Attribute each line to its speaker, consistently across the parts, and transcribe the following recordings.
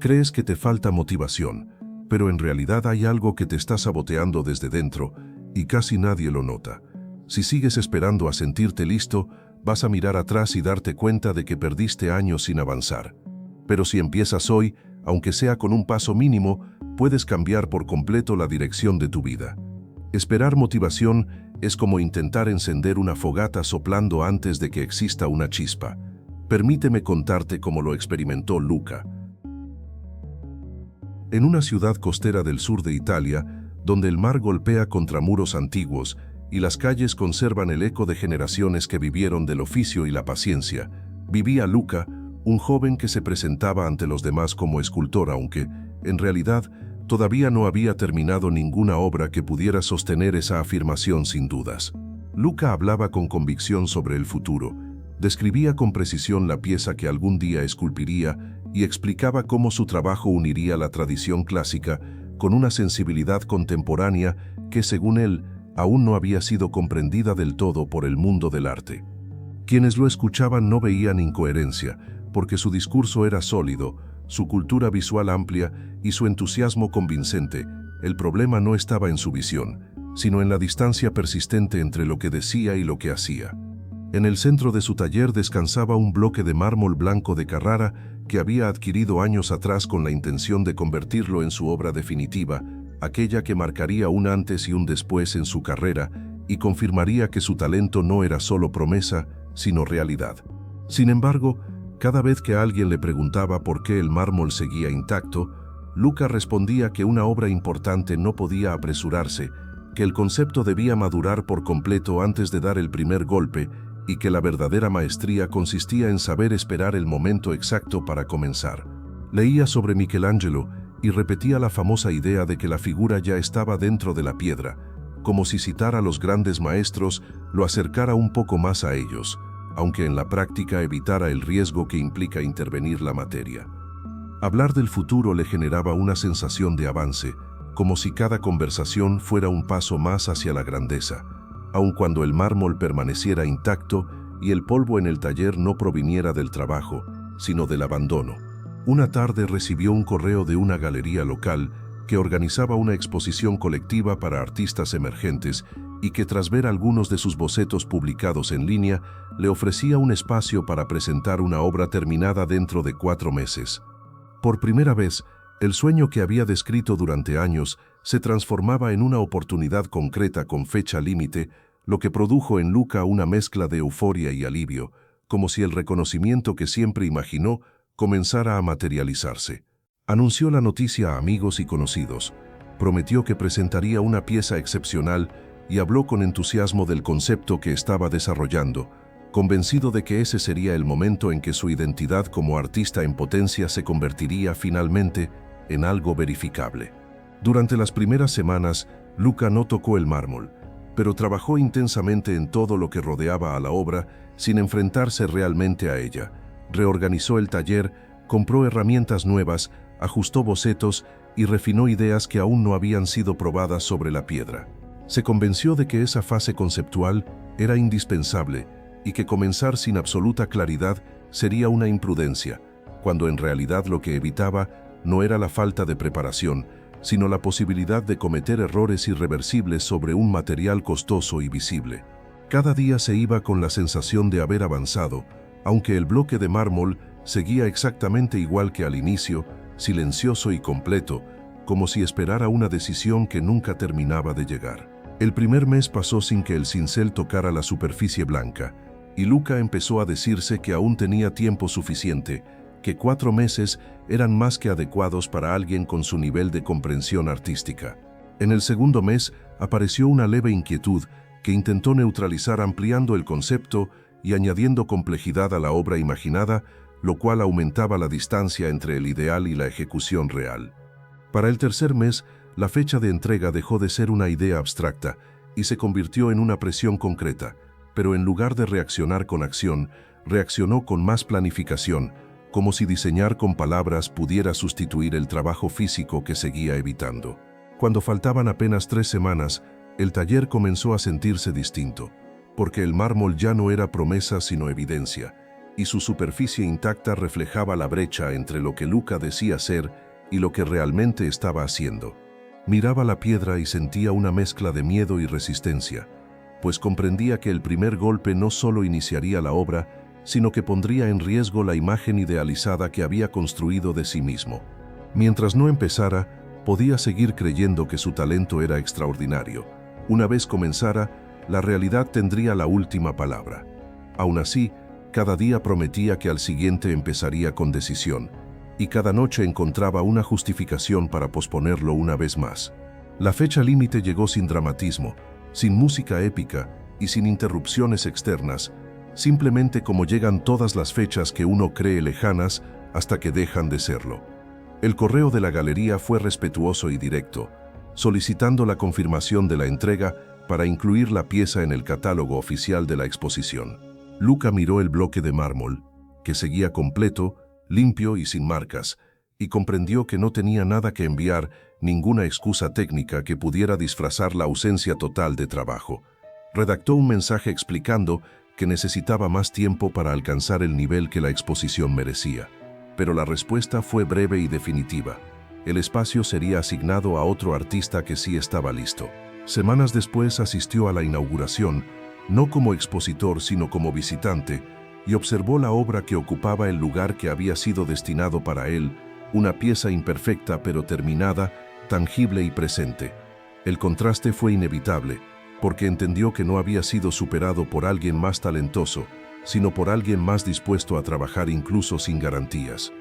Speaker 1: Crees que te falta motivación, pero en realidad hay algo que te está saboteando desde dentro y casi nadie lo nota. Si sigues esperando a sentirte listo, vas a mirar atrás y darte cuenta de que perdiste años sin avanzar. Pero si empiezas hoy, aunque sea con un paso mínimo, puedes cambiar por completo la dirección de tu vida. Esperar motivación es como intentar encender una fogata soplando antes de que exista una chispa. Permíteme contarte cómo lo experimentó Luca. En una ciudad costera del sur de Italia, donde el mar golpea contra muros antiguos y las calles conservan el eco de generaciones que vivieron del oficio y la paciencia, vivía Luca, un joven que se presentaba ante los demás como escultor, aunque, en realidad, todavía no había terminado ninguna obra que pudiera sostener esa afirmación sin dudas. Luca hablaba con convicción sobre el futuro, describía con precisión la pieza que algún día esculpiría y explicaba cómo su trabajo uniría la tradición clásica con una sensibilidad contemporánea que, según él, aún no había sido comprendida del todo por el mundo del arte. Quienes lo escuchaban no veían incoherencia, porque su discurso era sólido, su cultura visual amplia y su entusiasmo convincente. El problema no estaba en su visión, sino en la distancia persistente entre lo que decía y lo que hacía. En el centro de su taller descansaba un bloque de mármol blanco de Carrara que había adquirido años atrás con la intención de convertirlo en su obra definitiva, aquella que marcaría un antes y un después en su carrera y confirmaría que su talento no era solo promesa, sino realidad. Sin embargo, cada vez que alguien le preguntaba por qué el mármol seguía intacto, Luca respondía que una obra importante no podía apresurarse, que el concepto debía madurar por completo antes de dar el primer golpe y que la verdadera maestría consistía en saber esperar el momento exacto para comenzar. Leía sobre Michelangelo y repetía la famosa idea de que la figura ya estaba dentro de la piedra, como si citar a los grandes maestros lo acercara un poco más a ellos, aunque en la práctica evitara el riesgo que implica intervenir la materia. Hablar del futuro le generaba una sensación de avance, como si cada conversación fuera un paso más hacia la grandeza, aun cuando el mármol permaneciera intacto y el polvo en el taller no proviniera del trabajo, sino del abandono. Una tarde recibió un correo de una galería local que organizaba una exposición colectiva para artistas emergentes y que, tras ver algunos de sus bocetos publicados en línea, le ofrecía un espacio para presentar una obra terminada dentro de 4 meses. Por primera vez, el sueño que había descrito durante años se transformaba en una oportunidad concreta con fecha límite, lo que produjo en Luca una mezcla de euforia y alivio, como si el reconocimiento que siempre imaginó comenzara a materializarse. Anunció la noticia a amigos y conocidos, prometió que presentaría una pieza excepcional y habló con entusiasmo del concepto que estaba desarrollando, convencido de que ese sería el momento en que su identidad como artista en potencia se convertiría finalmente en algo verificable. Durante las primeras semanas, Luca no tocó el mármol, pero trabajó intensamente en todo lo que rodeaba a la obra sin enfrentarse realmente a ella. Reorganizó el taller, compró herramientas nuevas, ajustó bocetos y refinó ideas que aún no habían sido probadas sobre la piedra. Se convenció de que esa fase conceptual era indispensable y que comenzar sin absoluta claridad sería una imprudencia, cuando en realidad lo que evitaba no era la falta de preparación, sino la posibilidad de cometer errores irreversibles sobre un material costoso y visible. Cada día se iba con la sensación de haber avanzado, aunque el bloque de mármol seguía exactamente igual que al inicio, silencioso y completo, como si esperara una decisión que nunca terminaba de llegar. El primer mes pasó sin que el cincel tocara la superficie blanca, y Luca empezó a decirse que aún tenía tiempo suficiente, que 4 meses eran más que adecuados para alguien con su nivel de comprensión artística. En el segundo mes apareció una leve inquietud que intentó neutralizar ampliando el concepto y añadiendo complejidad a la obra imaginada, lo cual aumentaba la distancia entre el ideal y la ejecución real. Para el tercer mes, la fecha de entrega dejó de ser una idea abstracta y se convirtió en una presión concreta, pero en lugar de reaccionar con acción, reaccionó con más planificación, como si diseñar con palabras pudiera sustituir el trabajo físico que seguía evitando. Cuando faltaban apenas 3 semanas, el taller comenzó a sentirse distinto, porque el mármol ya no era promesa sino evidencia, y su superficie intacta reflejaba la brecha entre lo que Luca decía ser y lo que realmente estaba haciendo. Miraba la piedra y sentía una mezcla de miedo y resistencia, pues comprendía que el primer golpe no solo iniciaría la obra, sino que pondría en riesgo la imagen idealizada que había construido de sí mismo. Mientras no empezara, podía seguir creyendo que su talento era extraordinario. Una vez comenzara, la realidad tendría la última palabra. Aún así, cada día prometía que al siguiente empezaría con decisión, y cada noche encontraba una justificación para posponerlo una vez más. La fecha límite llegó sin dramatismo, sin música épica y sin interrupciones externas, simplemente como llegan todas las fechas que uno cree lejanas hasta que dejan de serlo. El correo de la galería fue respetuoso y directo, solicitando la confirmación de la entrega para incluir la pieza en el catálogo oficial de la exposición. Luca miró el bloque de mármol, que seguía completo, limpio y sin marcas, y comprendió que no tenía nada que enviar, ninguna excusa técnica que pudiera disfrazar la ausencia total de trabajo. Redactó un mensaje explicando que necesitaba más tiempo para alcanzar el nivel que la exposición merecía. Pero la respuesta fue breve y definitiva. El espacio sería asignado a otro artista que sí estaba listo. Semanas después asistió a la inauguración, no como expositor sino como visitante, y observó la obra que ocupaba el lugar que había sido destinado para él, una pieza imperfecta pero terminada, tangible y presente. El contraste fue inevitable, porque entendió que no había sido superado por alguien más talentoso, sino por alguien más dispuesto a trabajar incluso sin garantías.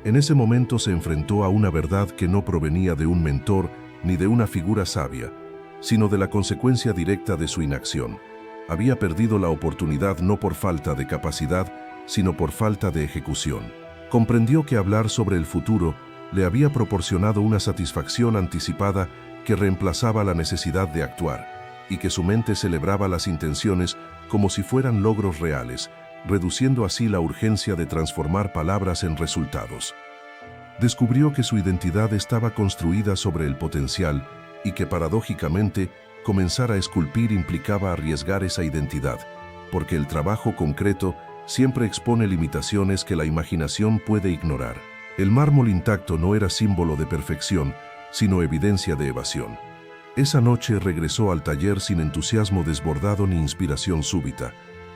Speaker 1: En ese momento se enfrentó a una verdad que no provenía de un mentor ni de una figura sabia, sino de la consecuencia directa de su inacción. Había perdido la oportunidad no por falta de capacidad, sino por falta de ejecución. Comprendió que hablar sobre el futuro le había proporcionado una satisfacción anticipada que reemplazaba la necesidad de actuar, y que su mente celebraba las intenciones como si fueran logros reales, reduciendo así la urgencia de transformar palabras en resultados. Descubrió que su identidad estaba construida sobre el potencial y que, paradójicamente, comenzar a esculpir implicaba arriesgar esa identidad, porque el trabajo concreto siempre expone limitaciones que la imaginación puede ignorar. El mármol intacto no era símbolo de perfección, sino evidencia de evasión. Esa noche regresó al taller sin entusiasmo desbordado ni inspiración súbita,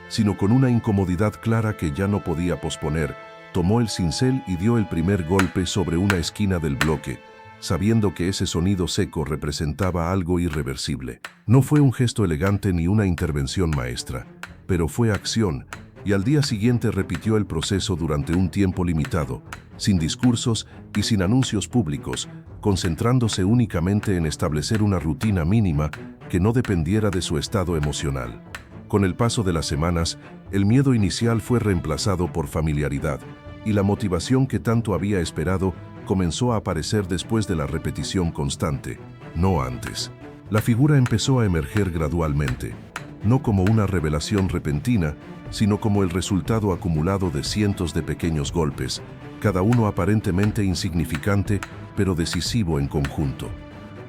Speaker 1: sino con una incomodidad clara que ya no podía posponer. Tomó el cincel y dio el primer golpe sobre una esquina del bloque, sabiendo que ese sonido seco representaba algo irreversible. No fue un gesto elegante ni una intervención maestra, pero fue acción, y al día siguiente repitió el proceso durante un tiempo limitado, sin discursos y sin anuncios públicos, concentrándose únicamente en establecer una rutina mínima que no dependiera de su estado emocional. Con el paso de las semanas, el miedo inicial fue reemplazado por familiaridad, y la motivación que tanto había esperado comenzó a aparecer después de la repetición constante, no antes. La figura empezó a emerger gradualmente, no como una revelación repentina, sino como el resultado acumulado de cientos de pequeños golpes, cada uno aparentemente insignificante, pero decisivo en conjunto.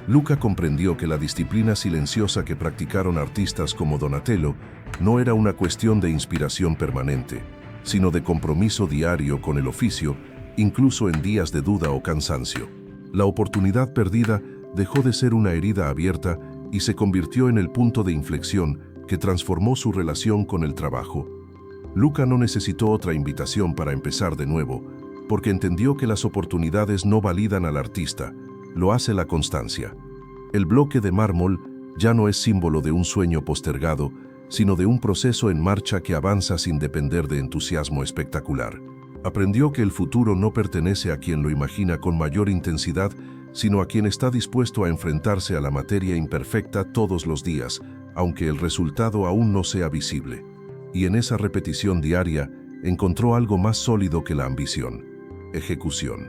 Speaker 1: Luca comprendió que la disciplina silenciosa que practicaron artistas como Donatello no era una cuestión de inspiración permanente, sino de compromiso diario con el oficio, incluso en días de duda o cansancio. La oportunidad perdida dejó de ser una herida abierta y se convirtió en el punto de inflexión que transformó su relación con el trabajo. Luca no necesitó otra invitación para empezar de nuevo, porque entendió que las oportunidades no validan al artista, lo hace la constancia. El bloque de mármol ya no es símbolo de un sueño postergado, sino de un proceso en marcha que avanza sin depender de entusiasmo espectacular. Aprendió que el futuro no pertenece a quien lo imagina con mayor intensidad, sino a quien está dispuesto a enfrentarse a la materia imperfecta todos los días, aunque el resultado aún no sea visible. Y en esa repetición diaria, encontró algo más sólido que la ambición: ejecución.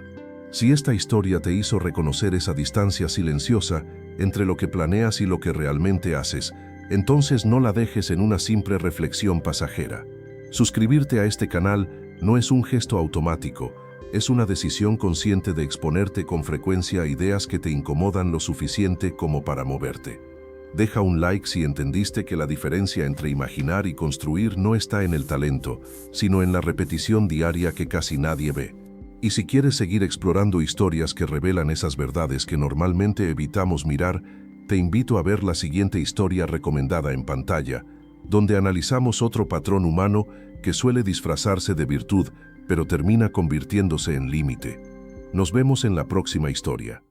Speaker 1: Si esta historia te hizo reconocer esa distancia silenciosa entre lo que planeas y lo que realmente haces, entonces no la dejes en una simple reflexión pasajera. Suscribirte a este canal no es un gesto automático, es una decisión consciente de exponerte con frecuencia a ideas que te incomodan lo suficiente como para moverte. Deja un like si entendiste que la diferencia entre imaginar y construir no está en el talento, sino en la repetición diaria que casi nadie ve. Y si quieres seguir explorando historias que revelan esas verdades que normalmente evitamos mirar, te invito a ver la siguiente historia recomendada en pantalla, donde analizamos otro patrón humano que suele disfrazarse de virtud, pero termina convirtiéndose en límite. Nos vemos en la próxima historia.